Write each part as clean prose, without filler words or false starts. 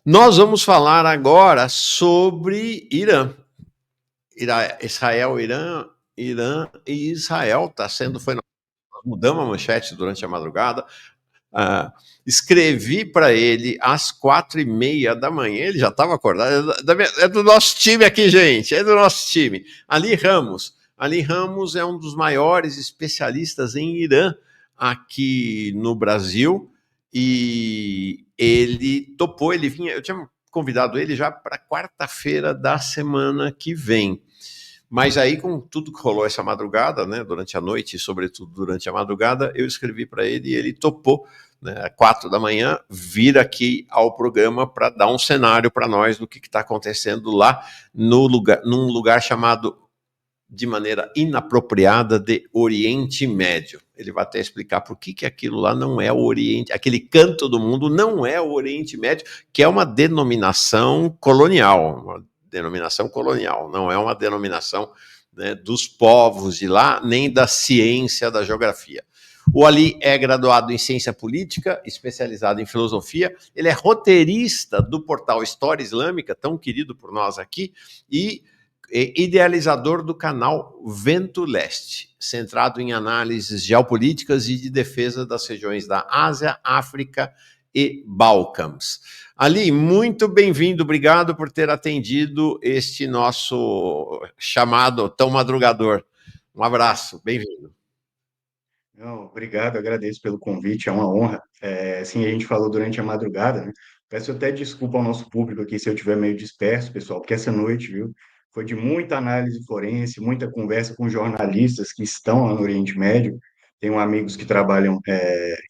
Nós vamos falar agora sobre Irã. Israel, Irã e Israel está sendo. Nós mudamos a manchete durante a madrugada. Ah, escrevi para ele às 4:30 da manhã, ele já estava acordado. É do nosso time aqui, gente, é do nosso time. Ali Ramos. Ali Ramos é um dos maiores especialistas em Irã aqui no Brasil e ele topou, ele vinha, eu tinha convidado ele já para quarta-feira da semana que vem. Mas aí, com tudo que rolou essa madrugada, né, durante a noite e sobretudo durante a madrugada, eu escrevi para ele e ele topou, né, às 4 da manhã, vir aqui ao programa para dar um cenário para nós do que está acontecendo lá num lugar chamado, de maneira inapropriada, de Oriente Médio. Ele vai até explicar por que aquilo lá não é o Oriente, aquele canto do mundo não é o Oriente Médio, que é uma denominação colonial, não é uma denominação, né, dos povos de lá, nem da ciência da geografia. O Ali é graduado em ciência política, especializado em filosofia, ele é roteirista do portal História Islâmica, tão querido por nós aqui, e idealizador do canal Vento Leste, centrado em análises geopolíticas e de defesa das regiões da Ásia, África e Balcãs. Ali, muito bem-vindo, obrigado por ter atendido este nosso chamado tão madrugador. Um abraço, bem-vindo. Não, obrigado, agradeço pelo convite, é uma honra. Assim, a gente falou durante a madrugada, né? Peço até desculpa ao nosso público aqui se eu estiver meio disperso, pessoal, porque essa noite, viu, foi de muita análise forense, muita conversa com jornalistas que estão lá no Oriente Médio. Tenho amigos que trabalham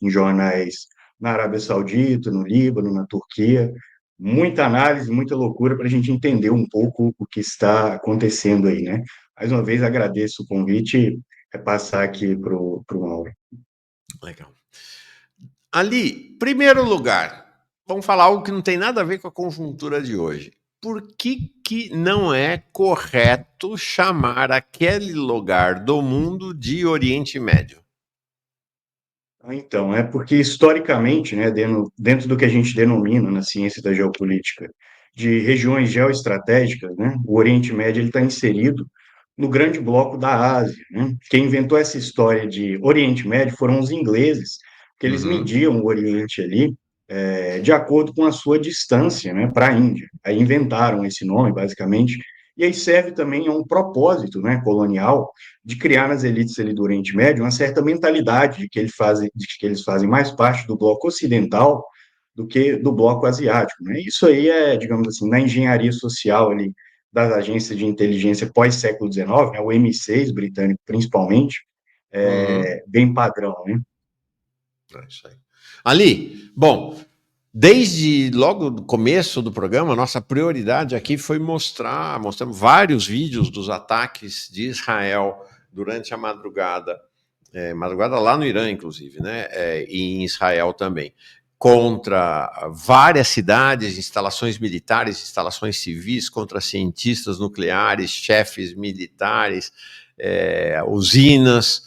em jornais na Arábia Saudita, no Líbano, na Turquia. Muita análise, muita loucura para a gente entender um pouco o que está acontecendo aí, né? Mais uma vez, agradeço o convite repassar aqui para o Mauro. Legal. Ali, primeiro lugar, vamos falar algo que não tem nada a ver com a conjuntura de hoje. Por que não é correto chamar aquele lugar do mundo de Oriente Médio? Então, é porque historicamente, né, dentro do que a gente denomina na ciência da geopolítica de regiões geoestratégicas, né, o Oriente Médio está inserido no grande bloco da Ásia, né? Quem inventou essa história de Oriente Médio foram os ingleses, que eles Uhum. mediam o Oriente ali de acordo com a sua distância, né, para a Índia. Aí inventaram esse nome, basicamente, e aí serve também a um propósito, né, colonial, de criar nas elites ali do Oriente Médio uma certa mentalidade de que eles fazem mais parte do bloco ocidental do que do bloco asiático, né? Isso aí é, digamos assim, na engenharia social ali das agências de inteligência pós-século XIX, né, o M6 britânico principalmente, Uhum. bem padrão, né? É isso aí. Ali, bom, desde logo do começo do programa, nossa prioridade aqui foi mostramos vários vídeos dos ataques de Israel durante a madrugada, madrugada lá no Irã, inclusive, né? E em Israel também, contra várias cidades, instalações militares, instalações civis, contra cientistas nucleares, chefes militares, usinas.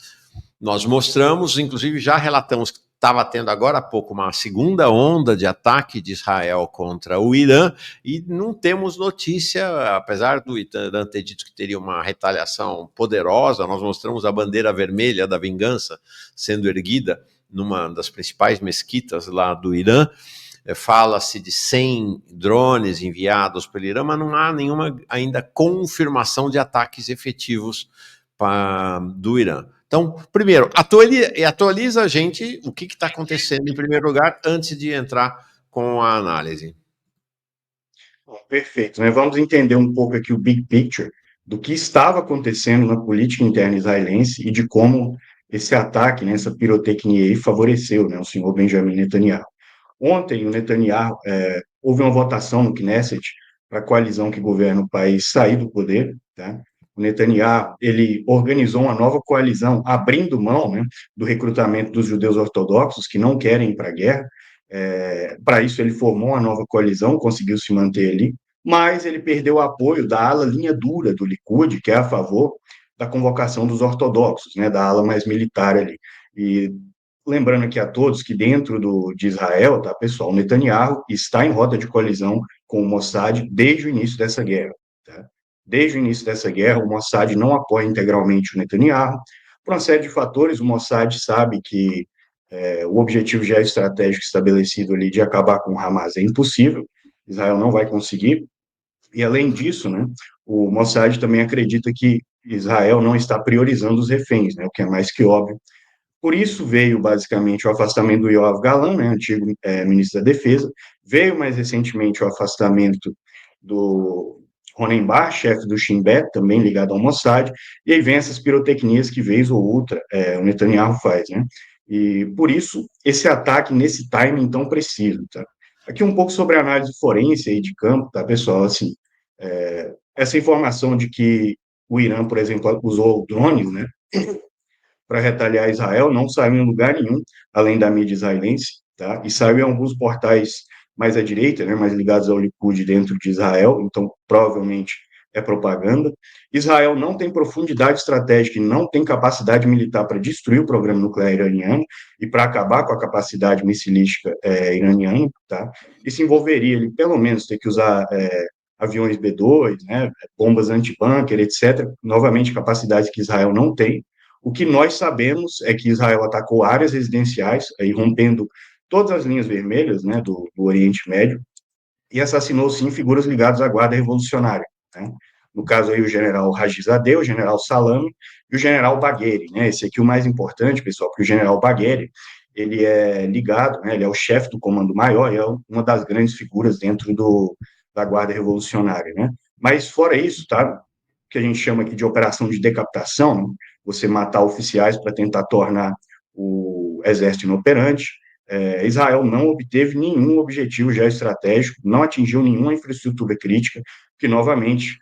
Nós mostramos, inclusive já relatamos que estava tendo agora há pouco uma segunda onda de ataque de Israel contra o Irã e não temos notícia, apesar do Irã ter dito que teria uma retaliação poderosa, nós mostramos a bandeira vermelha da vingança sendo erguida numa das principais mesquitas lá do Irã. Fala-se de 100 drones enviados pelo Irã, mas não há nenhuma ainda confirmação de ataques efetivos do Irã. Então, primeiro, atualiza a gente o que está acontecendo em primeiro lugar, antes de entrar com a análise. Bom, perfeito, né? Vamos entender um pouco aqui o big picture do que estava acontecendo na política interna israelense e de como esse ataque, né, essa pirotecnia aí favoreceu, né, o senhor Benjamin Netanyahu. Ontem, o Netanyahu, houve uma votação no Knesset para a coalizão que governa o país sair do poder, tá? O Netanyahu, ele organizou uma nova coalizão, abrindo mão, né, do recrutamento dos judeus ortodoxos que não querem ir para a guerra. Para isso, ele formou uma nova coalizão, conseguiu se manter ali, mas ele perdeu o apoio da ala linha dura do Likud, que é a favor da convocação dos ortodoxos, né, da ala mais militar ali. E lembrando aqui a todos que dentro de Israel, tá, pessoal, o Netanyahu está em rota de colisão com o Mossad desde o início dessa guerra. Tá? Desde o início dessa guerra, o Mossad não apoia integralmente o Netanyahu. Por uma série de fatores, o Mossad sabe que o objetivo geoestratégico estabelecido ali de acabar com o Hamas é impossível, Israel não vai conseguir. E, além disso, né, o Mossad também acredita que Israel não está priorizando os reféns, né, o que é mais que óbvio. Por isso veio, basicamente, o afastamento do Yoav Galan, né, antigo ministro da Defesa, veio mais recentemente o afastamento do Ronen Bar, chefe do Shin Bet, também ligado ao Mossad, e aí vem essas pirotecnias que, vez ou outra, o Netanyahu faz, né? E, por isso, esse ataque nesse timing tão preciso, tá? Aqui um pouco sobre a análise forense aí de campo, tá, pessoal? Assim, essa informação de que o Irã, por exemplo, usou drones, né, para retaliar Israel, não saiu em lugar nenhum, além da mídia israelense, tá? E saiu em alguns portais mais à direita, né, mais ligados ao Likud dentro de Israel, então provavelmente é propaganda. Israel não tem profundidade estratégica e não tem capacidade militar para destruir o programa nuclear iraniano e para acabar com a capacidade missilística iraniana, tá? Isso envolveria ele, pelo menos, ter que usar aviões B-2, né, bombas anti-bunker, etc. Novamente, capacidades que Israel não tem. O que nós sabemos é que Israel atacou áreas residenciais, aí rompendo todas as linhas vermelhas, né, do Oriente Médio, e assassinou, sim, figuras ligadas à Guarda Revolucionária, né? No caso aí, o general Rajizadeh, o general Salame e o general Bagheri, né? Esse aqui é o mais importante, pessoal, porque o general Bagheri, ele é ligado, né, ele é o chefe do Comando Maior e é uma das grandes figuras dentro da Guarda Revolucionária, né? Mas, fora isso, tá? Que a gente chama aqui de operação de decapitação, né? Você matar oficiais para tentar tornar o exército inoperante. Israel não obteve nenhum objetivo geoestratégico, não atingiu nenhuma infraestrutura crítica, que, novamente,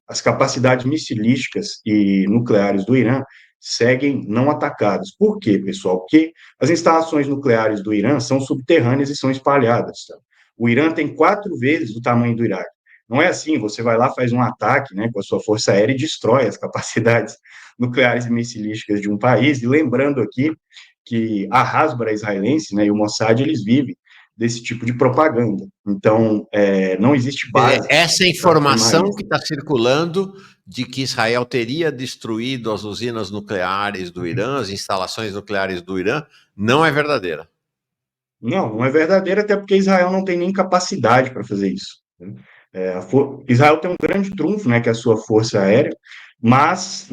as capacidades missilísticas e nucleares do Irã seguem não atacadas. Por quê, pessoal? Porque as instalações nucleares do Irã são subterrâneas e são espalhadas. Tá? O Irã tem 4 vezes o tamanho do Iraque. Não é assim, você vai lá, faz um ataque, né, com a sua força aérea e destrói as capacidades nucleares e missilísticas de um país. E lembrando aqui que a Hasbara israelense, né, e o Mossad, eles vivem desse tipo de propaganda. Então, não existe base Essa para afirmar informação isso. que está circulando de que Israel teria destruído as usinas nucleares do Irã, as instalações nucleares do Irã, não é verdadeira. Não, não é verdadeiro, até porque Israel não tem nem capacidade para fazer isso. Né? Israel tem um grande trunfo, né, que é a sua força aérea, mas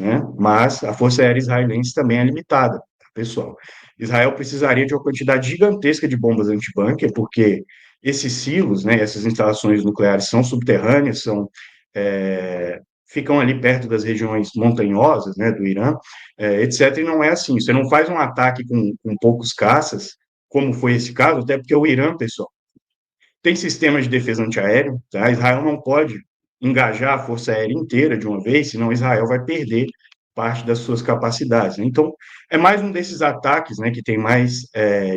a força aérea israelense também é limitada, tá, pessoal. Israel precisaria de uma quantidade gigantesca de bombas antibunker, porque esses silos, né, essas instalações nucleares são subterrâneas, ficam ali perto das regiões montanhosas, né, do Irã, etc. E não é assim. Você não faz um ataque com poucos caças, como foi esse caso, até porque o Irã, pessoal, tem sistemas de defesa antiaéreo, tá? Israel não pode engajar a força aérea inteira de uma vez, senão Israel vai perder parte das suas capacidades, né? Então, é mais um desses ataques, né, que tem mais,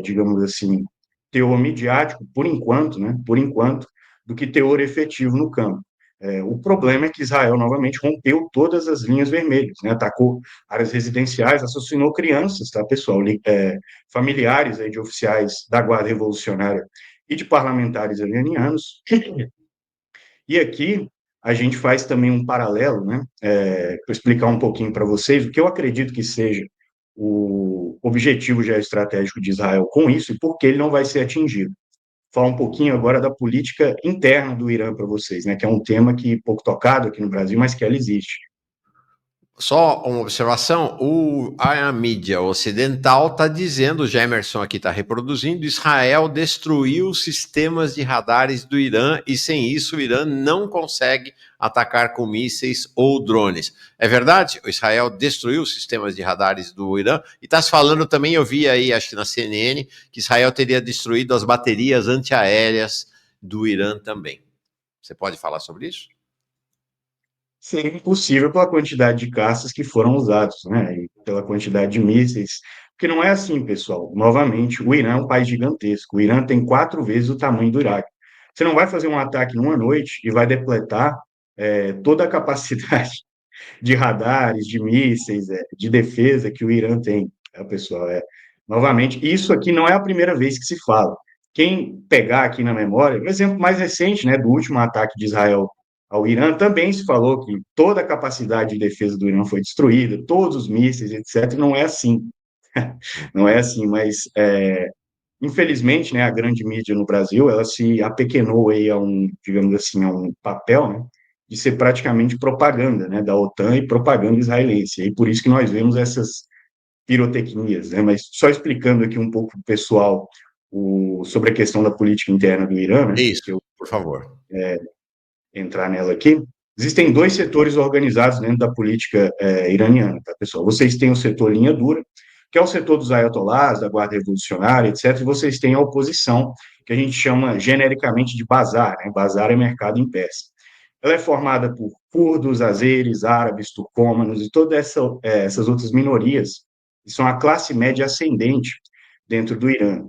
digamos assim, teor midiático, por enquanto, né, por enquanto, do que teor efetivo no campo. O problema é que Israel, novamente, rompeu todas as linhas vermelhas, né, atacou áreas residenciais, assassinou crianças, tá, pessoal, familiares aí de oficiais da Guarda Revolucionária e de parlamentares iranianos. E aqui a gente faz também um paralelo, né, para explicar um pouquinho para vocês o que eu acredito que seja o objetivo geoestratégico de Israel com isso e por que ele não vai ser atingido. Falar um pouquinho agora da política interna do Irã para vocês, né, que é um tema que pouco tocado aqui no Brasil, mas que ela existe. Só uma observação: a mídia ocidental está dizendo, o Gemerson aqui está reproduzindo, Israel destruiu os sistemas de radares do Irã e sem isso o Irã não consegue atacar com mísseis ou drones. É verdade? O Israel destruiu os sistemas de radares do Irã e está se falando também, eu vi aí, acho que na CNN, que Israel teria destruído as baterias antiaéreas do Irã também. Você pode falar sobre isso? Seria impossível pela quantidade de caças que foram usados, né, e pela quantidade de mísseis, porque não é assim, pessoal. Novamente, o Irã é um país gigantesco. O Irã tem 4 vezes o tamanho do Iraque. Você não vai fazer um ataque numa noite e vai depletar toda a capacidade de radares, de mísseis, de defesa que o Irã tem, tá, pessoal? novamente, isso aqui não é a primeira vez que se fala. Quem pegar aqui na memória, o exemplo mais recente, né, do último ataque de Israel ao Irã, também se falou que toda a capacidade de defesa do Irã foi destruída, todos os mísseis, etc. Não é assim, não é assim, mas infelizmente, né, a grande mídia no Brasil, ela se apequenou aí a um, digamos assim, a um papel, né, de ser praticamente propaganda, né, da OTAN e propaganda israelense. E por isso que nós vemos essas pirotecnias, né? Mas só explicando aqui um pouco para o pessoal sobre a questão da política interna do Irã, né? Que Isso, eu por favor. entrar nela aqui. Existem dois setores organizados dentro da política iraniana, tá, pessoal? Vocês têm o setor linha dura, que é o setor dos ayatollahs, da Guarda Revolucionária, etc. E vocês têm a oposição, que a gente chama genericamente de bazar, né? Bazar é mercado em peça. Ela é formada por curdos, azeres, árabes, turcômanos e todas essas outras minorias, que são a classe média ascendente dentro do Irã.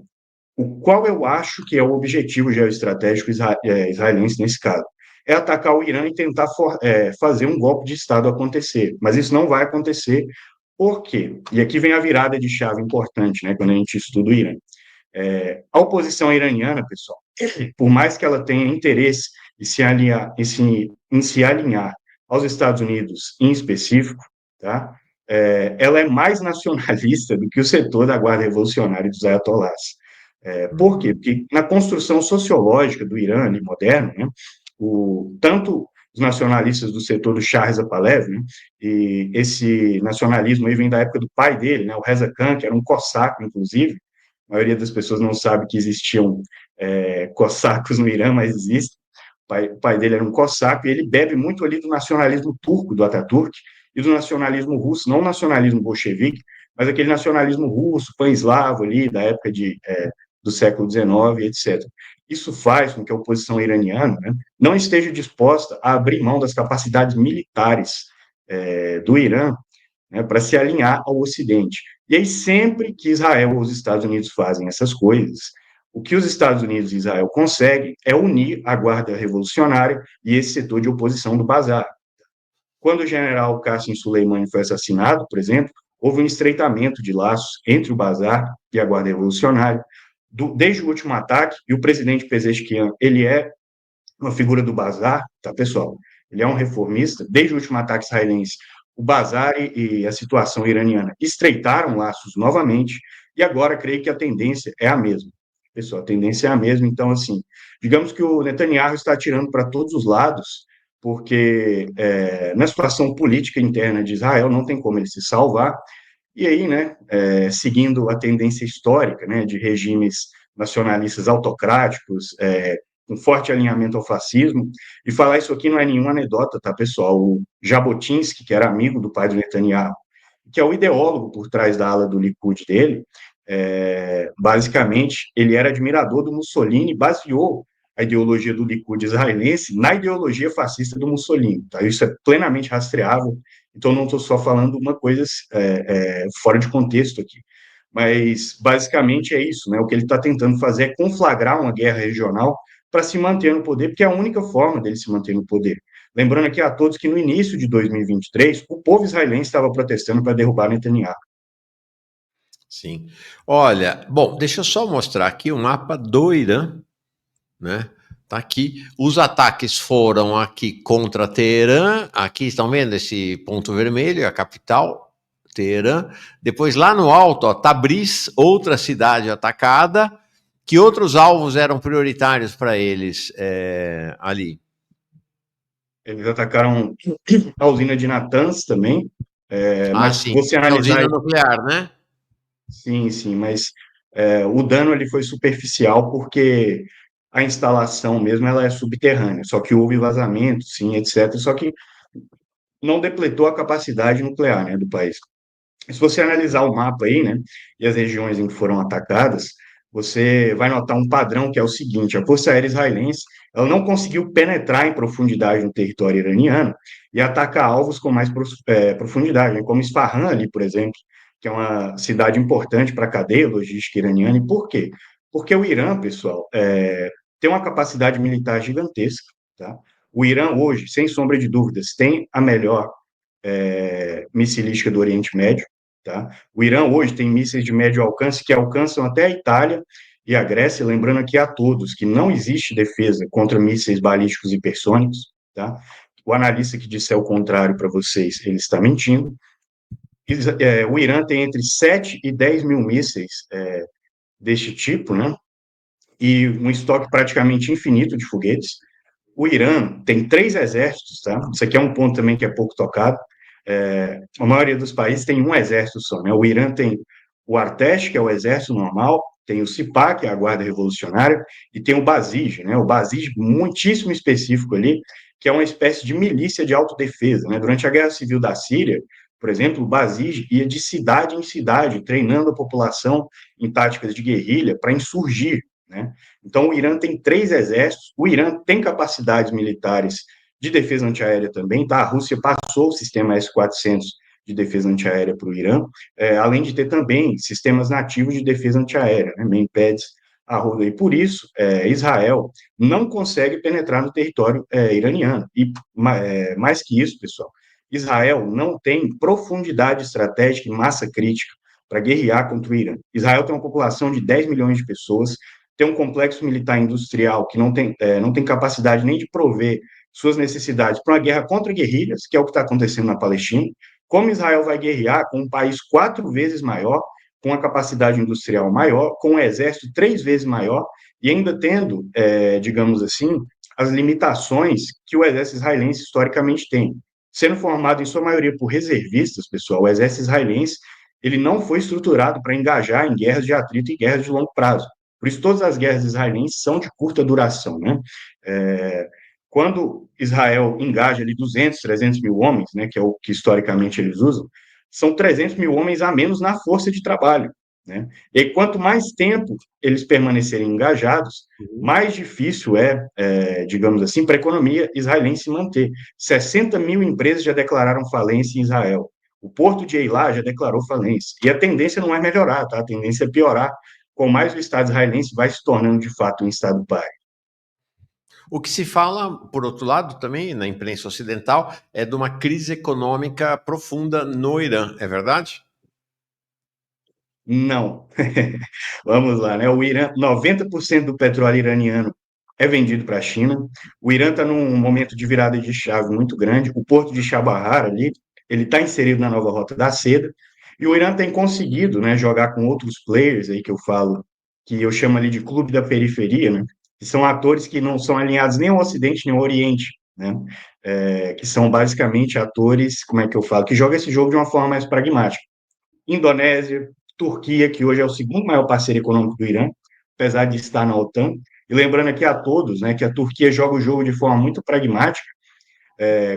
O qual eu acho que é o objetivo geoestratégico israelense nesse caso? É atacar o Irã e tentar fazer um golpe de Estado acontecer. Mas isso não vai acontecer. Por quê? E aqui vem a virada de chave importante, né, quando a gente estuda o Irã. A oposição iraniana, pessoal, por mais que ela tenha interesse em se alinhar aos Estados Unidos em específico, tá? Ela é mais nacionalista do que o setor da Guarda Revolucionária dos Ayatollahs. Por quê? Uhum. Porque na construção sociológica do Irã moderno, né, tanto os nacionalistas do setor do Shah Reza Pahlavi, né, e esse nacionalismo aí vem da época do pai dele, né, o Reza Khan, que era um cossaco, inclusive. A maioria das pessoas não sabe que existiam cossacos no Irã, mas existem. O pai dele era um cossaco e ele bebe muito ali do nacionalismo turco, do Ataturk, e do nacionalismo russo, não o nacionalismo bolchevique, mas aquele nacionalismo russo, pan-eslavo ali, da época do século XIX, etc. Isso faz com que a oposição iraniana, né, não esteja disposta a abrir mão das capacidades militares do Irã, né, para se alinhar ao Ocidente. E aí, sempre que Israel ou os Estados Unidos fazem essas coisas, o que os Estados Unidos e Israel conseguem é unir a Guarda Revolucionária e esse setor de oposição do Bazar. Quando o general Qasem Soleimani foi assassinado, por exemplo, houve um estreitamento de laços entre o Bazar e a Guarda Revolucionária. Desde o último ataque, e o presidente Pezeshkian, ele é uma figura do Bazar, tá, pessoal? Ele é um reformista. Desde o último ataque israelense, o Bazar e a situação iraniana estreitaram laços novamente, e agora creio que a tendência é a mesma. Pessoal, a tendência é a mesma. Então, assim, digamos que o Netanyahu está tirando para todos os lados, porque na situação política interna de Israel não tem como ele se salvar, e aí, né, seguindo a tendência histórica, né, de regimes nacionalistas autocráticos, com forte alinhamento ao fascismo, e falar isso aqui não é nenhuma anedota, tá, pessoal? O Jabotinsky, que era amigo do pai do Netanyahu, que é o ideólogo por trás da ala do Likud dele, basicamente, ele era admirador do Mussolini, baseou a ideologia do Likud israelense na ideologia fascista do Mussolini. Tá? Isso é plenamente rastreável, então não estou só falando uma coisa fora de contexto aqui. Mas, basicamente, é isso. Né? O que ele está tentando fazer é conflagrar uma guerra regional para se manter no poder, porque é a única forma dele se manter no poder. Lembrando aqui a todos que no início de 2023, o povo israelense estava protestando para derrubar Netanyahu. Sim. Olha, bom, deixa eu só mostrar aqui o mapa do Irã, né? Tá aqui. Os ataques foram aqui contra Teherã. Aqui estão vendo esse ponto vermelho, a capital, Teherã. Depois lá no alto, ó, Tabriz, outra cidade atacada. Que outros alvos eram prioritários para eles ali? Eles atacaram a usina de Natanz também, Ah, mas sim. você Que é a analisar, usina nuclear, né? sim, sim, mas o dano ele foi superficial porque a instalação mesmo ela é subterrânea, só que houve vazamento, sim, etc. Só que não depletou a capacidade nuclear, né, do país. Se você analisar o mapa aí, né, e as regiões em que foram atacadas, você vai notar um padrão que é o seguinte: a Força Aérea Israelense ela não conseguiu penetrar em profundidade no território iraniano e atacar alvos com mais profundidade, né, como Isfahan ali, por exemplo, que é uma cidade importante para a cadeia logística iraniana. E por quê? Porque o Irã, pessoal, tem uma capacidade militar gigantesca, tá? O Irã hoje, sem sombra de dúvidas, tem a melhor missilística do Oriente Médio. tá? O Irã hoje tem mísseis de médio alcance que alcançam até a Itália e a Grécia, lembrando aqui a todos que não existe defesa contra mísseis balísticos hipersônicos, tá? O analista que disser o contrário para vocês, ele está mentindo. O Irã tem entre 7 e 10 mil mísseis deste tipo, né? E um estoque praticamente infinito de foguetes. O Irã tem 3 exércitos, tá? Isso aqui é um ponto também que é pouco tocado. A maioria dos países tem um exército só, né? O Irã tem o Artesh, que é o exército normal, tem o Sipah, que é a guarda revolucionária, e tem o Basij, né? O Basij muitíssimo específico ali, que é uma espécie de milícia de autodefesa, né? Durante a Guerra Civil da Síria, por exemplo, o Basij ia de cidade em cidade, treinando a população em táticas de guerrilha para insurgir, né? Então, o Irã tem 3 exércitos, o Irã tem capacidades militares de defesa antiaérea também, tá? A Rússia passou o sistema S-400 de defesa antiaérea para o Irã, além de ter também sistemas nativos de defesa antiaérea, né? Manpads, a roda. E por isso, Israel não consegue penetrar no território iraniano. E mais que isso, pessoal, Israel não tem profundidade estratégica e massa crítica para guerrear contra o Irã. Israel tem uma população de 10 milhões de pessoas, tem um complexo militar industrial que não tem capacidade nem de prover suas necessidades para uma guerra contra guerrilhas, que é o que está acontecendo na Palestina. Como Israel vai guerrear com um país 4 vezes maior, com uma capacidade industrial maior, com um exército 3 vezes maior, e ainda tendo, digamos assim, as limitações que o exército israelense historicamente tem. Sendo formado, em sua maioria, por reservistas, pessoal, o exército israelense ele não foi estruturado para engajar em guerras de atrito e guerras de longo prazo. Por isso, todas as guerras israelenses são de curta duração, né? Quando Israel engaja ali 200, 300 mil homens, né, que é o que historicamente eles usam, são 300 mil homens a menos na força de trabalho, né? E aí, quanto mais tempo eles permanecerem engajados, mais difícil digamos assim, para a economia israelense se manter. 60 mil empresas já declararam falência em Israel. O porto de Eilat já declarou falência. E a tendência não é melhorar, tá? A tendência é piorar, com mais o Estado israelense vai se tornando, de fato, um Estado pai. O que se fala, por outro lado, também na imprensa ocidental, é de uma crise econômica profunda no Irã, é verdade? Não. Vamos lá, né? O Irã, 90% do petróleo iraniano é vendido para a China. O Irã está num momento de virada de chave muito grande. O porto de Chabahar ali, ele está inserido na nova rota da seda. E o Irã tem conseguido, né, jogar com outros players aí que eu falo, que eu chamo ali de clube da periferia, né? Que são atores que não são alinhados nem ao Ocidente nem ao Oriente, né? Que são basicamente atores, como é que eu falo, que jogam esse jogo de uma forma mais pragmática. Indonésia, Turquia, que hoje é o segundo maior parceiro econômico do Irã, apesar de estar na OTAN. E lembrando aqui a todos, né, que a Turquia joga o jogo de forma muito pragmática.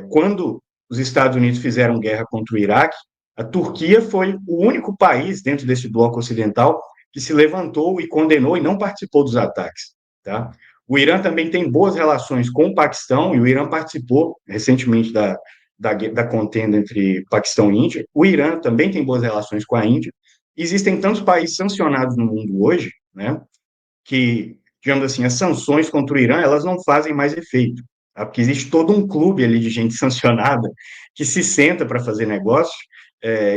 Quando os Estados Unidos fizeram guerra contra o Iraque, a Turquia foi o único país dentro desse bloco ocidental que se levantou e condenou e não participou dos ataques, tá? O Irã também tem boas relações com o Paquistão, e o Irã participou recentemente da contenda entre Paquistão e Índia. O Irã também tem boas relações com a Índia. Existem tantos países sancionados no mundo hoje, né, que, digamos assim, as sanções contra o Irã, elas não fazem mais efeito, tá? Porque existe todo um clube ali de gente sancionada que se senta para fazer negócio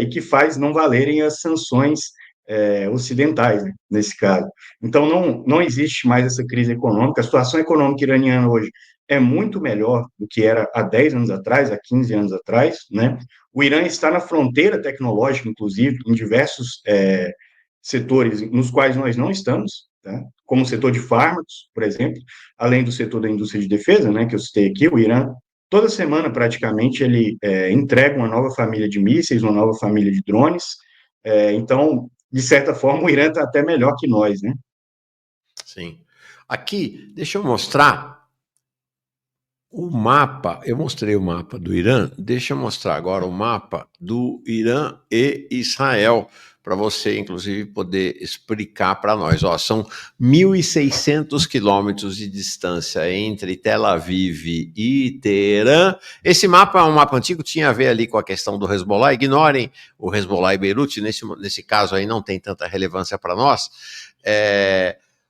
e que faz não valerem as sanções ocidentais, né, nesse caso. Então, não existe mais essa crise econômica. A situação econômica iraniana hoje é muito melhor do que era há 10 anos atrás, há 15 anos atrás, né? O Irã está na fronteira tecnológica, inclusive, em diversos setores nos quais nós não estamos, tá? Como o setor de fármacos, por exemplo, além do setor da indústria de defesa, né, que eu citei aqui, o Irã, toda semana, praticamente, ele entrega uma nova família de mísseis, uma nova família de drones. Então, de certa forma, o Irã está até melhor que nós, né? Sim. Aqui, deixa eu mostrar o mapa. Eu mostrei o mapa do Irã, deixa eu mostrar agora o mapa do Irã e Israel, para você, inclusive, poder explicar para nós. Ó, são 1.600 quilômetros de distância entre Tel Aviv e Teherã. Esse mapa é um mapa antigo, tinha a ver ali com a questão do Hezbollah. Ignorem o Hezbollah e Beirute, nesse caso aí não tem tanta relevância para nós.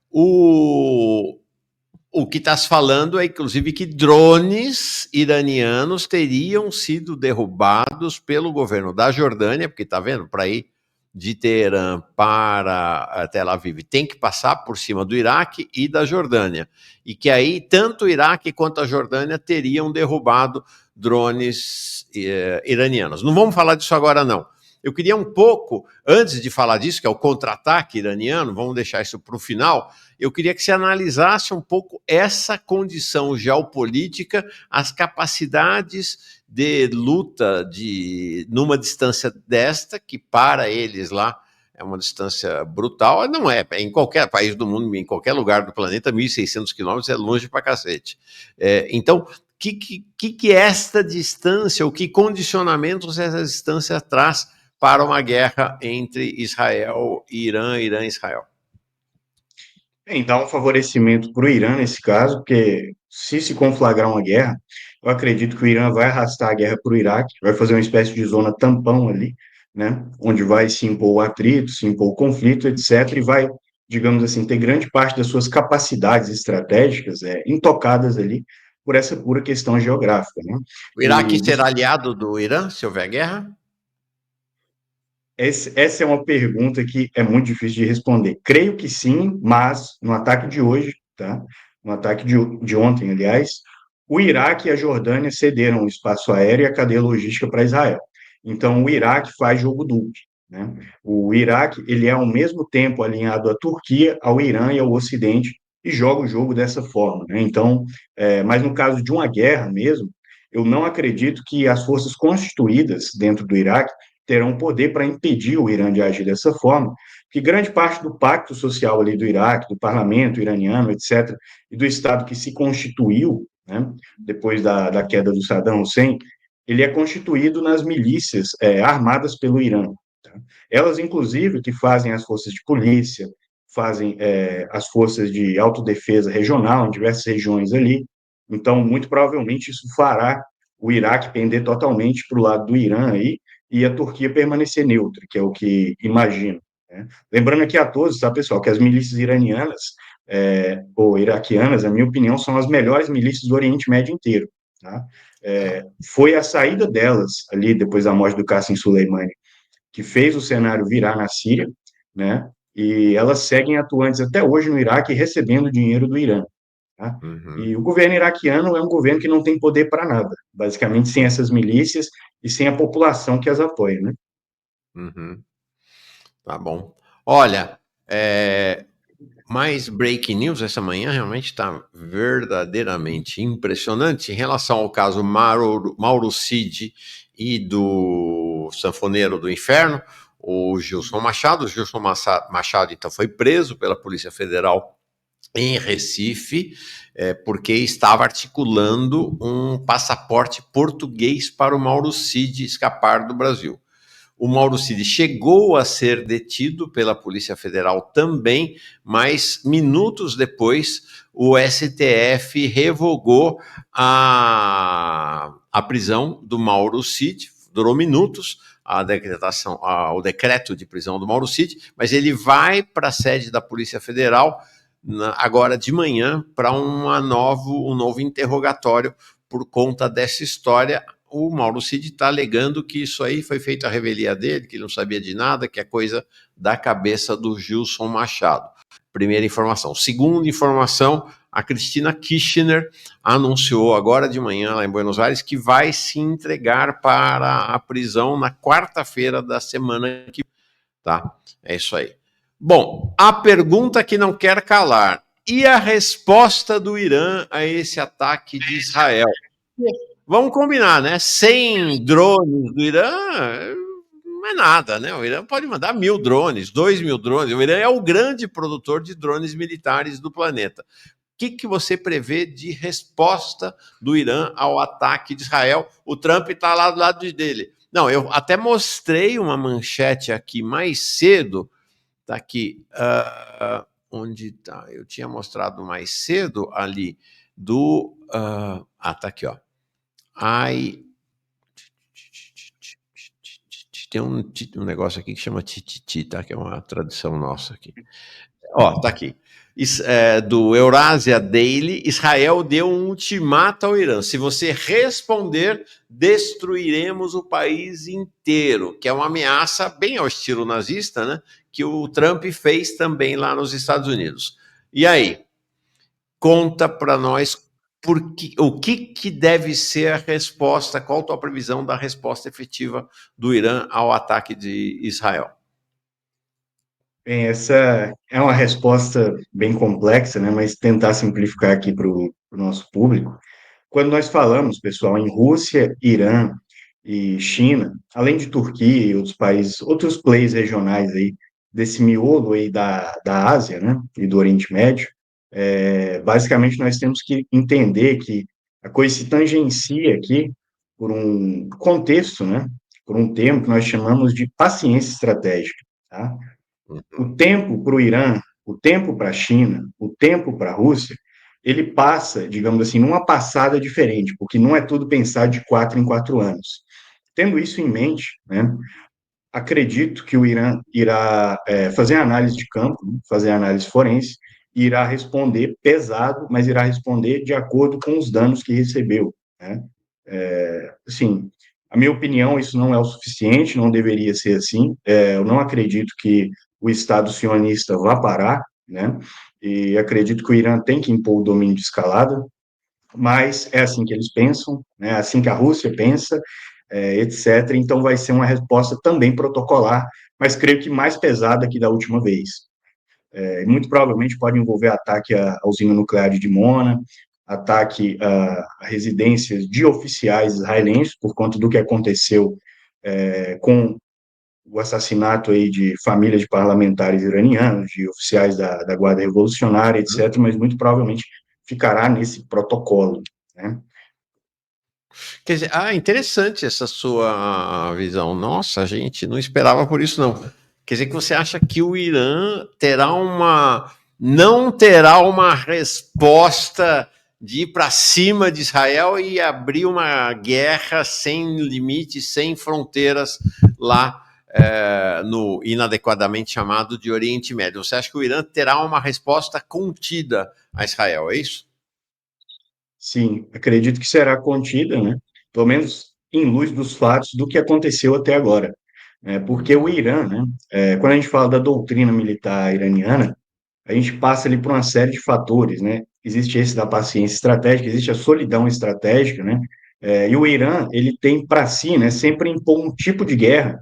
O O que está se falando é, inclusive, que drones iranianos teriam sido derrubados pelo governo da Jordânia, porque está vendo, para ir de Teherã para Tel Aviv tem que passar por cima do Iraque e da Jordânia. E que aí tanto o Iraque quanto a Jordânia teriam derrubado drones iranianos. Não vamos falar disso agora, não. Eu queria um pouco, antes de falar disso, que é o contra-ataque iraniano, vamos deixar isso para o final, eu queria que você analisasse um pouco essa condição geopolítica, as capacidades de luta numa distância desta, que para eles lá é uma distância brutal, não é, em qualquer país do mundo, em qualquer lugar do planeta, 1.600 quilômetros é longe pra cacete. Então, que esta distância, ou que condicionamentos essa distância traz para uma guerra entre Israel e Irã, Irã e Israel? Bem, dá um favorecimento para o Irã nesse caso, porque se conflagrar uma guerra, eu acredito que o Irã vai arrastar a guerra para o Iraque, vai fazer uma espécie de zona tampão ali, né, onde vai se impor o atrito, se impor o conflito, etc., e vai, digamos assim, ter grande parte das suas capacidades estratégicas intocadas ali por essa pura questão geográfica, né? O Iraque será aliado do Irã se houver guerra? Essa é uma pergunta que é muito difícil de responder. Creio que sim, mas no ataque de hoje, tá? No ataque de ontem, aliás, o Iraque e a Jordânia cederam o espaço aéreo e a cadeia logística para Israel. Então, o Iraque faz jogo duplo, né? O Iraque, ele é ao mesmo tempo alinhado à Turquia, ao Irã e ao Ocidente e joga o jogo dessa forma, né? Então, mas no caso de uma guerra mesmo, eu não acredito que as forças constituídas dentro do Iraque terão poder para impedir o Irã de agir dessa forma, que grande parte do pacto social ali do Iraque, do parlamento iraniano, etc., e do Estado que se constituiu, né, depois da queda do Saddam Hussein, ele é constituído nas milícias armadas pelo Irã. Tá? Elas, inclusive, que fazem as forças de polícia, fazem as forças de autodefesa regional em diversas regiões ali. Então, muito provavelmente, isso fará o Iraque pender totalmente para o lado do Irã aí, e a Turquia permanecer neutra, que é o que imagino. Né? Lembrando aqui a todos, tá, pessoal, que as milícias iranianas ou iraquianas, na minha opinião, são as melhores milícias do Oriente Médio inteiro. Tá? Foi a saída delas, ali, depois da morte do Qasem Soleimani, que fez o cenário virar na Síria, né? E elas seguem atuantes até hoje no Iraque, recebendo dinheiro do Irã. Tá? Uhum. E o governo iraquiano é um governo que não tem poder para nada, basicamente sem essas milícias e sem a população que as apoia, né? Uhum. Tá bom. Olha, mais breaking news essa manhã realmente está verdadeiramente impressionante em relação ao caso Mauro Cid e do Sanfoneiro do Inferno, o Gilson Machado. O Gilson Machado, então, foi preso pela Polícia Federal em Recife, porque estava articulando um passaporte português para o Mauro Cid escapar do Brasil. O Mauro Cid chegou a ser detido pela Polícia Federal também, mas minutos depois o STF revogou a prisão do Mauro Cid. Durou minutos a decretação, o decreto de prisão do Mauro Cid, mas ele vai para a sede da Polícia Federal agora de manhã para um novo interrogatório por conta dessa história. O Mauro Cid está alegando que isso aí foi feito à revelia dele, que ele não sabia de nada, que é coisa da cabeça do Gilson Machado. Primeira informação. Segunda informação, a Cristina Kirchner anunciou agora de manhã, lá em Buenos Aires, que vai se entregar para a prisão na quarta-feira da semana que vem. Tá? É isso aí. Bom, a pergunta que não quer calar. E a resposta do Irã a esse ataque de Israel? Vamos combinar, né? 100 drones do Irã não é nada, né? O Irã pode mandar 1.000 drones, 2.000 drones. O Irã é o grande produtor de drones militares do planeta. O que você prevê de resposta do Irã ao ataque de Israel? O Trump está lá do lado dele. Não, eu até mostrei uma manchete aqui mais cedo. Tá aqui. Onde tá? Eu tinha mostrado mais cedo ali do. Tá aqui, ó. Ai, tem um negócio aqui que chama tititi, tá? Que é uma tradição nossa aqui. Ó, tá aqui. Do Eurasia Daily, Israel deu um ultimato ao Irã. Se você responder, destruiremos o país inteiro, que é uma ameaça bem ao estilo nazista, né? Que o Trump fez também lá nos Estados Unidos. E aí, conta para nós o que deve ser a resposta, qual a tua previsão da resposta efetiva do Irã ao ataque de Israel? Bem, essa é uma resposta bem complexa, né? Mas tentar simplificar aqui para o nosso público. Quando nós falamos, pessoal, em Rússia, Irã e China, além de Turquia e outros países, outros players regionais aí, desse miolo aí da Ásia, né, e do Oriente Médio, basicamente nós temos que entender que a coisa se tangencia aqui por um contexto, né, por um termo que nós chamamos de paciência estratégica, tá? O tempo para o Irã, o tempo para a China, o tempo para a Rússia, ele passa, digamos assim, numa passada diferente, porque não é tudo pensado de 4 em 4 anos. Tendo isso em mente, né, acredito que o Irã irá fazer análise de campo, né, fazer análise forense, e irá responder pesado, mas irá responder de acordo com os danos que recebeu, né? Assim, a minha opinião, isso não é o suficiente, não deveria ser assim. Eu não acredito que o Estado sionista vá parar, né? E acredito que o Irã tem que impor o domínio de escalada, mas é assim que eles pensam, né? É assim que a Rússia pensa, etc. Então vai ser uma resposta também protocolar, mas creio que mais pesada que da última vez. Muito provavelmente pode envolver ataque à usina nuclear de Dimona, ataque a residências de oficiais israelenses, por conta do que aconteceu com o assassinato aí de famílias de parlamentares iranianos, de oficiais da Guarda Revolucionária, etc., mas muito provavelmente ficará nesse protocolo, né? Quer dizer, interessante essa sua visão. Nossa, gente, não esperava por isso, não. Quer dizer que você acha que o Irã não terá uma resposta de ir para cima de Israel e abrir uma guerra sem limites, sem fronteiras lá no inadequadamente chamado de Oriente Médio. Você acha que o Irã terá uma resposta contida a Israel, é isso? Sim, acredito que será contida, né? Pelo menos em luz dos fatos do que aconteceu até agora. Porque o Irã, né? Quando a gente fala da doutrina militar iraniana, a gente passa ali por uma série de fatores, né? Existe esse da paciência estratégica, existe a solidão estratégica, né? E o Irã, ele tem para si, né, sempre impor um tipo de guerra,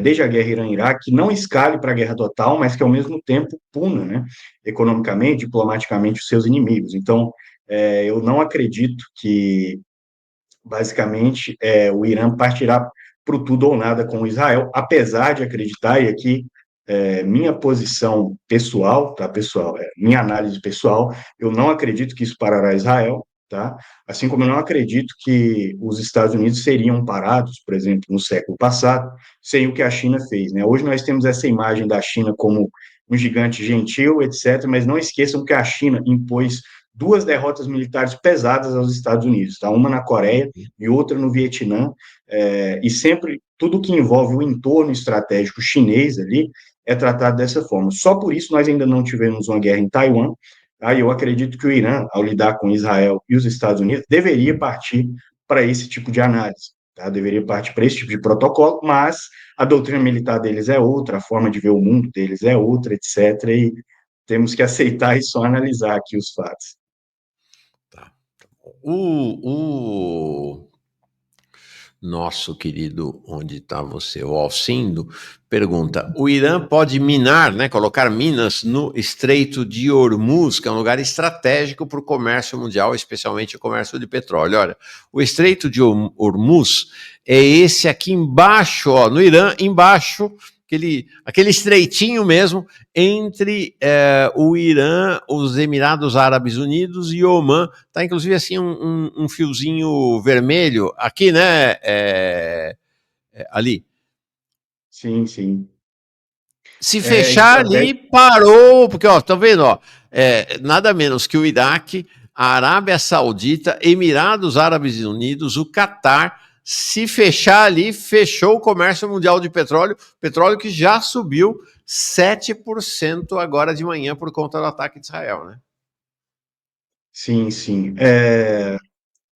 desde a guerra Irã-Iraque, que não escale para a guerra total, mas que ao mesmo tempo puna, né, economicamente, diplomaticamente, os seus inimigos. Então, eu não acredito que, basicamente, o Irã partirá para o tudo ou nada com Israel, apesar de acreditar, e aqui minha posição pessoal, tá, pessoal? Minha análise pessoal, eu não acredito que isso parará Israel, tá? Assim como eu não acredito que os Estados Unidos seriam parados, por exemplo, no século passado, sem o que a China fez, né? Hoje nós temos essa imagem da China como um gigante gentil, etc., mas não esqueçam que a China impôs duas derrotas militares pesadas aos Estados Unidos, tá? Uma na Coreia e outra no Vietnã, e sempre tudo que envolve o entorno estratégico chinês ali é tratado dessa forma. Só por isso nós ainda não tivemos uma guerra em Taiwan. Tá? Eu acredito que o Irã, ao lidar com Israel e os Estados Unidos, deveria partir para esse tipo de análise. Tá? Deveria partir para esse tipo de protocolo, mas a doutrina militar deles é outra, a forma de ver o mundo deles é outra, etc. E temos que aceitar e só analisar aqui os fatos. Tá. O nosso querido, onde está você, o Alcindo, pergunta: o Irã pode minar, né, colocar minas no Estreito de Hormuz, que é um lugar estratégico para o comércio mundial, especialmente o comércio de petróleo. Olha, o Estreito de Hormuz é esse aqui embaixo, ó, no Irã, embaixo, aquele estreitinho mesmo entre o Irã, os Emirados Árabes Unidos e Omã. Tá inclusive assim um fiozinho vermelho aqui, né? Ali. Sim, sim. Se fechar ali, parou, porque, ó, tá vendo, ó, nada menos que o Iraque, a Arábia Saudita, Emirados Árabes Unidos, o Catar, Se fechar ali, fechou o comércio mundial de petróleo, petróleo que já subiu 7% agora de manhã por conta do ataque de Israel, né? Sim, sim.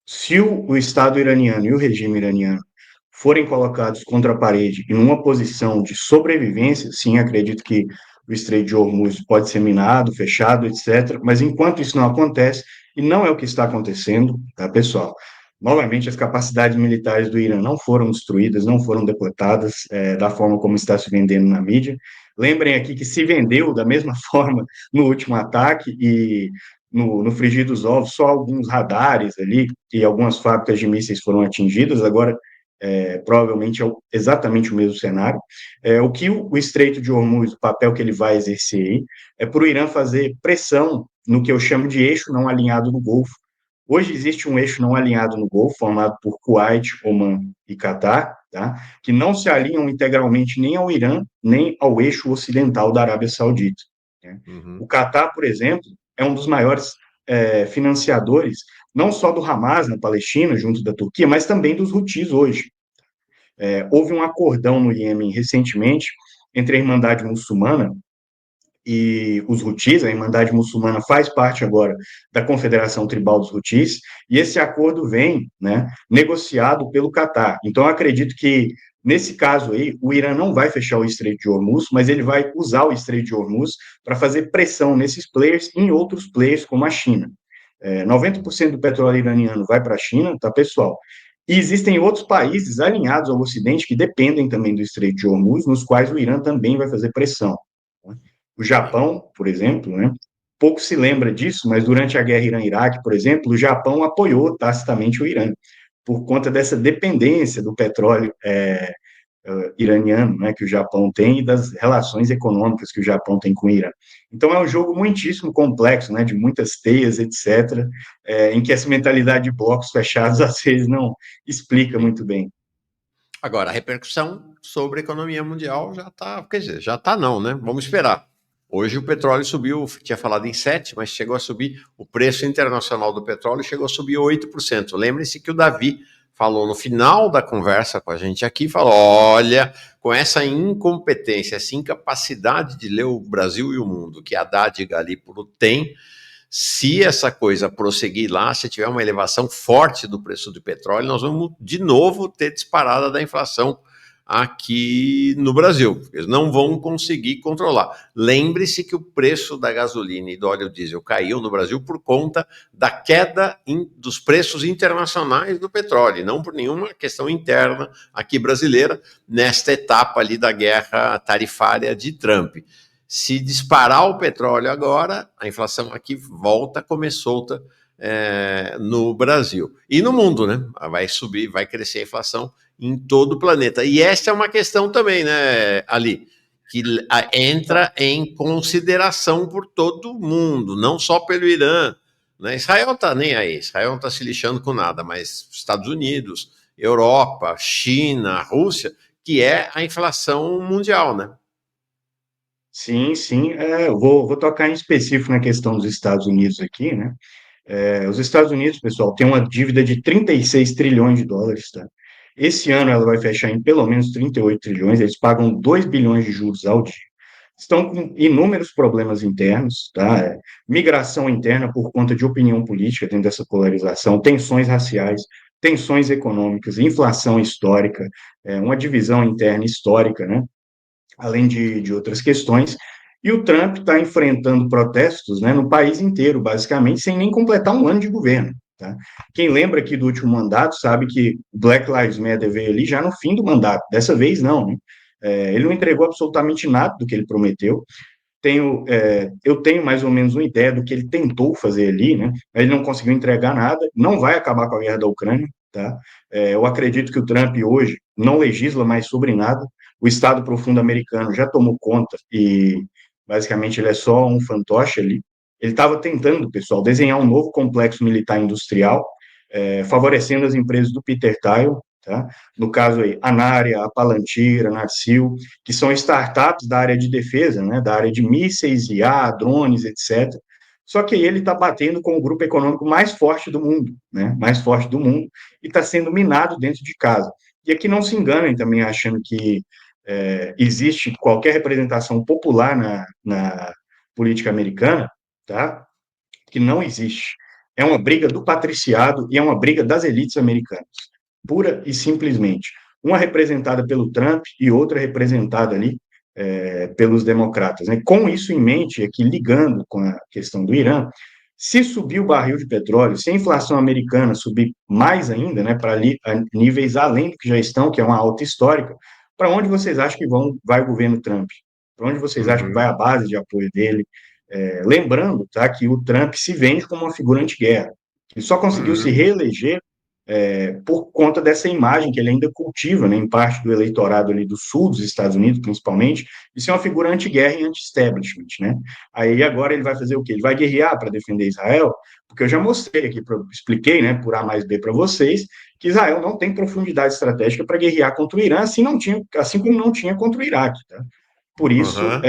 Se o Estado iraniano e o regime iraniano forem colocados contra a parede em uma posição de sobrevivência, sim, acredito que o Estreito de Hormuz pode ser minado, fechado, etc. Mas enquanto isso não acontece, e não é o que está acontecendo, tá, pessoal? Novamente, as capacidades militares do Irã não foram destruídas, não foram deportadas, da forma como está se vendendo na mídia. Lembrem aqui que se vendeu da mesma forma no último ataque e no frigir dos ovos, só alguns radares ali e algumas fábricas de mísseis foram atingidas. Agora, provavelmente é exatamente o mesmo cenário. O que o Estreito de Hormuz, o papel que ele vai exercer aí, é para o Irã fazer pressão no que eu chamo de eixo não alinhado no Golfo. Hoje existe um eixo não alinhado no Golfo, formado por Kuwait, Oman e Catar, tá? Que não se alinham integralmente nem ao Irã, nem ao eixo ocidental da Arábia Saudita. Né? O Uhum. Catar, por exemplo, é um dos maiores financiadores, não só do Hamas na Palestina, junto da Turquia, mas também dos Houthis hoje. Houve um acordão no Iêmen recentemente entre a Irmandade Muçulmana e os Houthis. A Irmandade Muçulmana faz parte agora da Confederação Tribal dos Houthis, e esse acordo vem, né, negociado pelo Catar. Então, eu acredito que, nesse caso aí, o Irã não vai fechar o Estreito de Hormuz, mas ele vai usar o Estreito de Hormuz para fazer pressão nesses players e em outros players, como a China. 90% do petróleo iraniano vai para a China, tá, pessoal? E existem outros países alinhados ao Ocidente que dependem também do Estreito de Hormuz, nos quais o Irã também vai fazer pressão. O Japão, por exemplo, né? Pouco se lembra disso, mas durante a guerra Irã-Iraque, por exemplo, o Japão apoiou tacitamente o Irã, por conta dessa dependência do petróleo iraniano, né, que o Japão tem, e das relações econômicas que o Japão tem com o Irã. Então, é um jogo muitíssimo complexo, né, de muitas teias, etc., em que essa mentalidade de blocos fechados, às vezes, não explica Sim. muito bem. Agora, a repercussão sobre a economia mundial já está, quer dizer, já está não, né? Vamos esperar. Hoje o petróleo subiu, tinha falado em 7, mas chegou a subir, o preço internacional do petróleo chegou a subir 8%. Lembre-se que o Davi falou no final da conversa com a gente aqui, falou, olha, com essa incompetência, essa incapacidade de ler o Brasil e o mundo, que a Haddad Galípolo tem, se essa coisa prosseguir lá, se tiver uma elevação forte do preço do petróleo, nós vamos de novo ter disparada da inflação aqui no Brasil. Eles não vão conseguir controlar. Lembre-se que o preço da gasolina e do óleo diesel caiu no Brasil por conta da queda dos preços internacionais do petróleo, não por nenhuma questão interna aqui brasileira, nesta etapa ali da guerra tarifária de Trump. Se disparar o petróleo agora, a inflação aqui volta a comer solta no Brasil. E no mundo, né? Vai subir, vai crescer a inflação em todo o planeta. E essa é uma questão também, né, Ali, que entra em consideração por todo mundo, não só pelo Irã. Né? Israel tá nem aí, Israel não está se lixando com nada, mas Estados Unidos, Europa, China, Rússia, que é a inflação mundial, né? Sim, sim. Eu vou tocar em específico na questão dos Estados Unidos aqui, né? Os Estados Unidos, pessoal, tem uma dívida de 36 trilhões de dólares, tá? Esse ano ela vai fechar em pelo menos 38 trilhões, eles pagam 2 bilhões de juros ao dia. Estão com inúmeros problemas internos, tá? Migração interna por conta de opinião política dentro dessa polarização, tensões raciais, tensões econômicas, inflação histórica, uma divisão interna histórica, né? Além de outras questões. E o Trump está enfrentando protestos, né, no país inteiro, basicamente, sem nem completar um ano de governo. Tá? Quem lembra aqui do último mandato sabe que Black Lives Matter veio ali já no fim do mandato. Dessa vez, não. Né? Ele não entregou absolutamente nada do que ele prometeu. Eu tenho mais ou menos uma ideia do que ele tentou fazer ali, né? Ele não conseguiu entregar nada, não vai acabar com a guerra da Ucrânia, tá? Eu acredito que o Trump hoje não legisla mais sobre nada, o Estado Profundo americano já tomou conta e basicamente ele é só um fantoche ali. Ele estava tentando, pessoal, desenhar um novo complexo militar industrial, favorecendo as empresas do Peter Thiel, tá? No caso aí, a Nária, a Palantir, a Narsil, que são startups da área de defesa, né, da área de mísseis, IA, drones, etc., Só que ele está batendo com o grupo econômico mais forte do mundo, né? Mais forte do mundo, e está sendo minado dentro de casa. E aqui não se enganem também achando que existe qualquer representação popular na política americana, tá? Que não existe. É uma briga do patriciado e é uma briga das elites americanas, pura e simplesmente. Uma representada pelo Trump e outra representada ali pelos democratas. Né? Com isso em mente, aqui ligando com a questão do Irã, se subir o barril de petróleo, se a inflação americana subir mais ainda, né, para níveis além do que já estão, que é uma alta histórica, para onde vocês acham que vai o governo Trump? Para onde vocês acham que vai a Uhum, base de apoio dele? Lembrando, tá, que o Trump se vende como uma figura anti-guerra. Ele só conseguiu se uhum, reeleger por conta dessa imagem que ele ainda cultiva, né, em parte do eleitorado ali do sul dos Estados Unidos, principalmente, de ser uma figura anti-guerra e anti-establishment, né? Aí agora ele vai fazer o quê? Ele vai guerrear para defender Israel, porque eu já mostrei aqui, expliquei, né, por A mais B para vocês, que Israel não tem profundidade estratégica para guerrear contra o Irã, assim como não tinha contra o Iraque, tá? Por isso, uhum.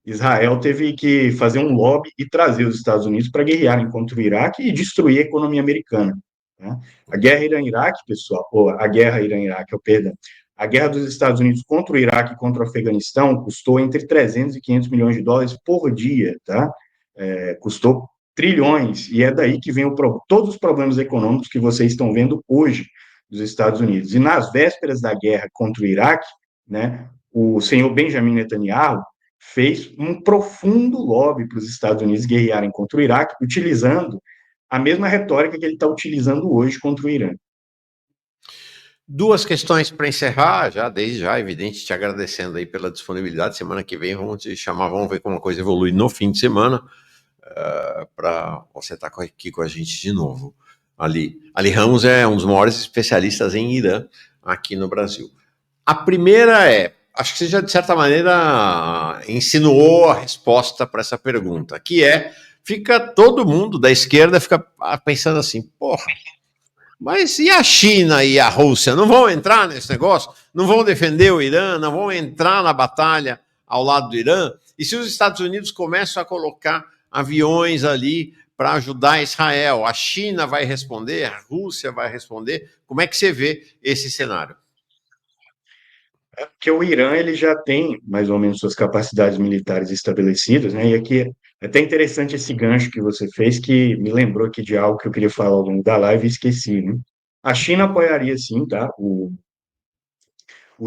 Israel teve que fazer um lobby e trazer os Estados Unidos para guerrearem contra o Iraque e destruir a economia americana. Né? A guerra Irã-Iraque, pessoal, ou a guerra Irã-Iraque, perdão, a guerra dos Estados Unidos contra o Iraque e contra o Afeganistão custou entre 300 e 500 milhões de dólares por dia, tá? Custou trilhões, e é daí que vem todos os problemas econômicos que vocês estão vendo hoje dos Estados Unidos. E nas vésperas da guerra contra o Iraque, né, o senhor Benjamin Netanyahu fez um profundo lobby para os Estados Unidos guerrearem contra o Iraque, utilizando a mesma retórica que ele está utilizando hoje contra o Irã. Duas questões para encerrar, já desde já, evidente, te agradecendo aí pela disponibilidade. Semana que vem vamos te chamar, vamos ver como a coisa evolui no fim de semana, para você estar aqui com a gente de novo. Ali Ramos é um dos maiores especialistas em Irã aqui no Brasil. A primeira acho que você já de certa maneira insinuou a resposta para essa pergunta, que fica todo mundo da esquerda fica pensando assim, porra, mas e a China e a Rússia? Não vão entrar nesse negócio? Não vão defender o Irã? Não vão entrar na batalha ao lado do Irã? E se os Estados Unidos começam a colocar aviões ali para ajudar Israel, a China vai responder? A Rússia vai responder? Como é que você vê esse cenário? Porque o Irã ele já tem mais ou menos suas capacidades militares estabelecidas, né? E aqui é até interessante esse gancho que você fez, que me lembrou aqui de algo que eu queria falar ao longo da live e esqueci, né? A China apoiaria sim, tá? O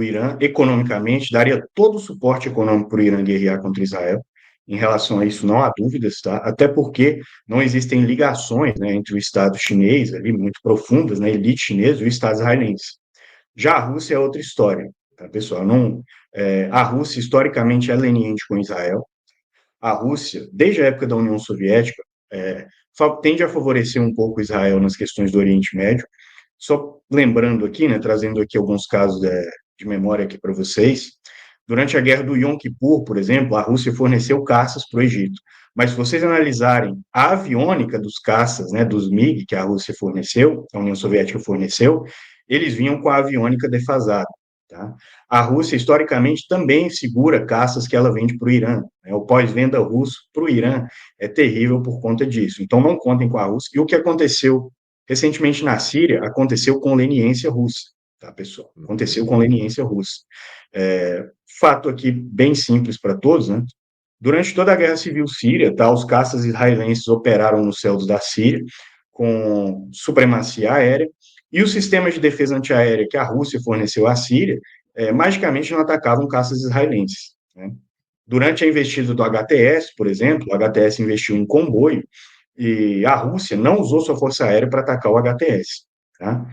Irã economicamente, daria todo o suporte econômico para o Irã guerrear contra Israel. Em relação a isso, não há dúvidas, tá? Até porque não existem ligações, né, entre o Estado chinês, ali, muito profundas, né, elite chinesa, e o Estado israelense. Já a Rússia é outra história, tá, pessoal? Não, a Rússia, historicamente, é leniente com Israel. A Rússia, desde a época da União Soviética, é, tende a favorecer um pouco Israel nas questões do Oriente Médio. Só lembrando aqui, né, trazendo aqui alguns casos de memória aqui para vocês, durante a guerra do Yom Kippur, por exemplo, a Rússia forneceu caças para o Egito. Mas se vocês analisarem a aviônica dos caças, né, dos MiG que a Rússia forneceu, a União Soviética forneceu, eles vinham com a aviônica defasada. Tá? A Rússia, historicamente, também segura caças que ela vende para o Irã. Né? O pós-venda russo para o Irã é terrível por conta disso. Então, não contem com a Rússia. E o que aconteceu recentemente na Síria, aconteceu com leniência russa. Tá, pessoal? Aconteceu com leniência russa. Fato aqui bem simples para todos, né? Durante toda a Guerra Civil Síria, tá, os caças israelenses operaram nos céus da Síria com supremacia aérea, e os sistemas de defesa antiaérea que a Rússia forneceu à Síria, magicamente não atacavam caças israelenses. Né? Durante a investida do HTS, por exemplo, o HTS investiu em comboio, e a Rússia não usou sua força aérea para atacar o HTS. Tá?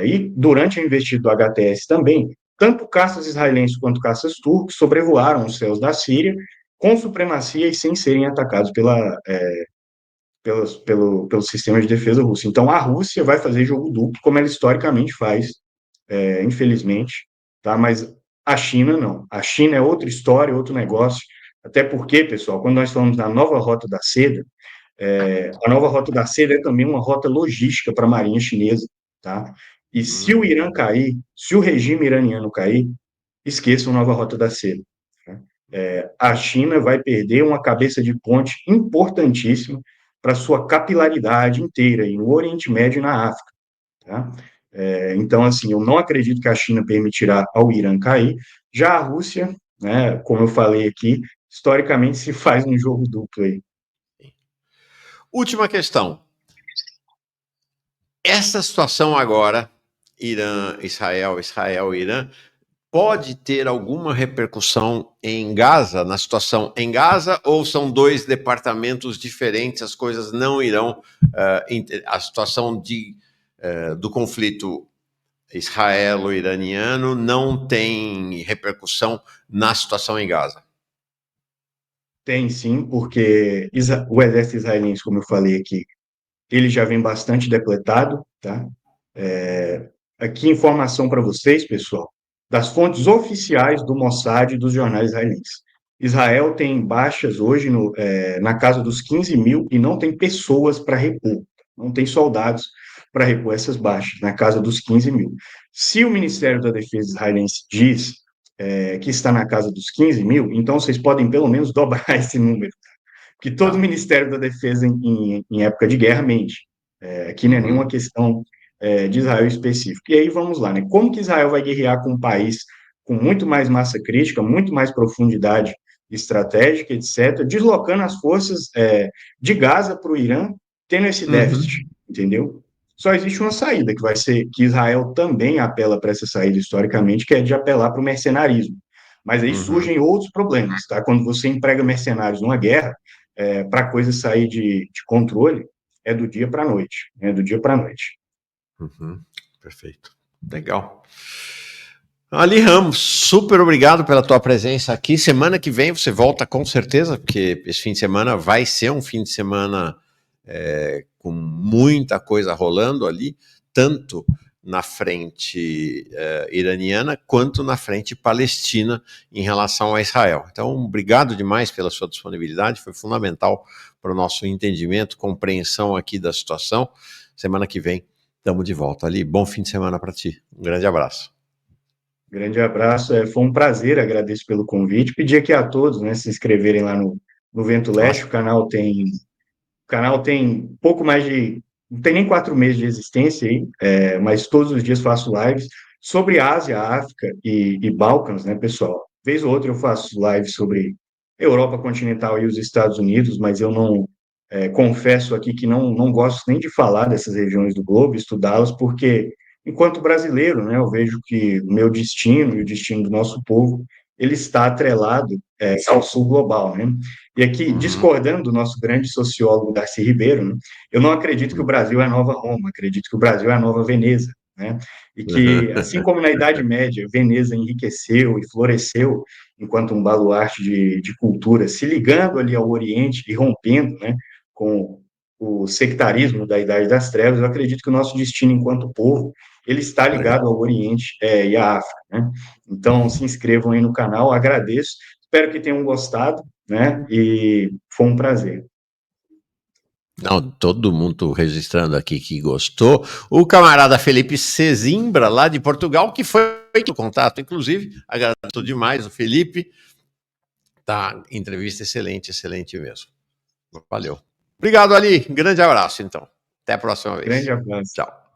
E durante a investida do HTS também, tanto caças israelenses quanto caças turcos sobrevoaram os céus da Síria com supremacia e sem serem atacados pelo sistema de defesa russo. Então, a Rússia vai fazer jogo duplo, como ela historicamente faz, infelizmente, tá? Mas a China não. A China é outra história, outro negócio. Até porque, pessoal, quando nós falamos da nova rota da seda, a nova rota da seda é também uma rota logística para a marinha chinesa, tá? E se o Irã cair, se o regime iraniano cair, esqueçam a nova rota da seda. Tá? A China vai perder uma cabeça de ponte importantíssima para sua capilaridade inteira, e no Oriente Médio e na África. Tá? Então, assim, eu não acredito que a China permitirá ao Irã cair. Já a Rússia, né, como eu falei aqui, historicamente se faz um jogo duplo aí. Última questão. Essa situação agora, Irã, Israel, Israel, Irã, pode ter alguma repercussão em Gaza, na situação em Gaza, ou são dois departamentos diferentes, as coisas não irão, a situação do conflito israelo-iraniano não tem repercussão na situação em Gaza? Tem sim, porque o exército israelense, como eu falei aqui, ele já vem bastante depletado, tá? Aqui informação para vocês, pessoal, das fontes oficiais do Mossad e dos jornais israelenses. Israel tem baixas hoje na casa dos 15 mil e não tem pessoas para repor, não tem soldados para repor essas baixas, na casa dos 15 mil. Se o Ministério da Defesa israelense diz que está na casa dos 15 mil, então vocês podem pelo menos dobrar esse número, que todo o Tá. Ministério da Defesa em época de guerra mente. Aqui não é nenhuma questão de Israel específico. E aí vamos lá, né? Como que Israel vai guerrear com um país com muito mais massa crítica, muito mais profundidade estratégica, etc., deslocando as forças de Gaza para o Irã, tendo esse déficit, entendeu? Só existe uma saída, que vai ser que Israel também apela para essa saída historicamente, que é de apelar para o mercenarismo. Mas aí surgem outros problemas, tá? Quando você emprega mercenários numa guerra, para a coisa sair de controle, é do dia para a noite. É do dia para a noite. Perfeito. Legal. Ali Ramos, super obrigado pela tua presença aqui. Semana que vem você volta com certeza, porque esse fim de semana vai ser um fim de semana com muita coisa rolando ali, tanto na frente iraniana quanto na frente palestina em relação a Israel. Então, obrigado demais pela sua disponibilidade, foi fundamental para o nosso entendimento, compreensão aqui da situação. Semana que vem estamos de volta. Ali, bom fim de semana para ti. Um grande abraço. Grande abraço, foi um prazer, agradeço pelo convite. Pedir aqui a todos, né, se inscreverem lá no Vento Leste, Nossa. o canal tem pouco mais de, não tem nem 4 meses de existência aí, mas todos os dias faço lives sobre Ásia, África e Balcãs, né, pessoal? Vez ou outra eu faço lives sobre Europa continental e os Estados Unidos, mas eu não, confesso aqui que não gosto nem de falar dessas regiões do globo, estudá-las, porque, enquanto brasileiro, né, eu vejo que o meu destino e o destino do nosso povo, ele está atrelado, ao sul global, né? E aqui, discordando do nosso grande sociólogo Darcy Ribeiro, né, eu não acredito que o Brasil é a nova Roma, acredito que o Brasil é a nova Veneza, né? E que, assim como na Idade Média, Veneza enriqueceu e floresceu enquanto um baluarte de cultura, se ligando ali ao Oriente e rompendo, né, com o sectarismo da Idade das Trevas, eu acredito que o nosso destino enquanto povo, ele está ligado ao Oriente e à África, né? Então, se inscrevam aí no canal, agradeço, espero que tenham gostado, né? E foi um prazer. Não, todo mundo registrando aqui que gostou. O camarada Felipe Sesimbra, lá de Portugal, que foi feito contato, inclusive, agradeço demais o Felipe. Tá, entrevista excelente, excelente mesmo. Valeu. Obrigado, Ali. Grande abraço, então. Até a próxima Grande vez. abraço. Tchau.